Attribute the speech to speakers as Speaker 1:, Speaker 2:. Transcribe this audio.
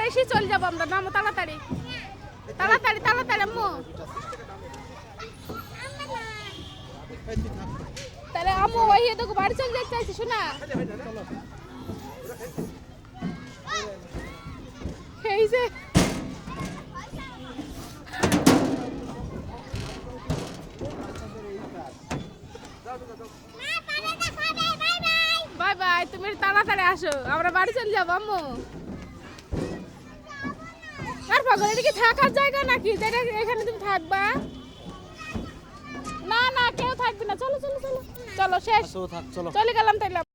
Speaker 1: এসে চলে যাবো আমরা। নামো তাড়াতাড়ি তাড়াতাড়ি তাড়াতাড়ি আম্মু। তাহলে আম্মু ওই দেখো বাড়ি চলে যেতে চাইছি শোনা। এই যে বাই বাই, তুমি তাড়াতাড়ি আসো, আমরা বাড়ি চলে যাবো আম্মু। আর পাগল, এটা কি থাকার জায়গা নাকি যেটা এখানে তুমি থাকবা? না না, কেউ থাকবে না। চলো চলো চলো চলো, শেষ, চলে গেলাম তাইলে।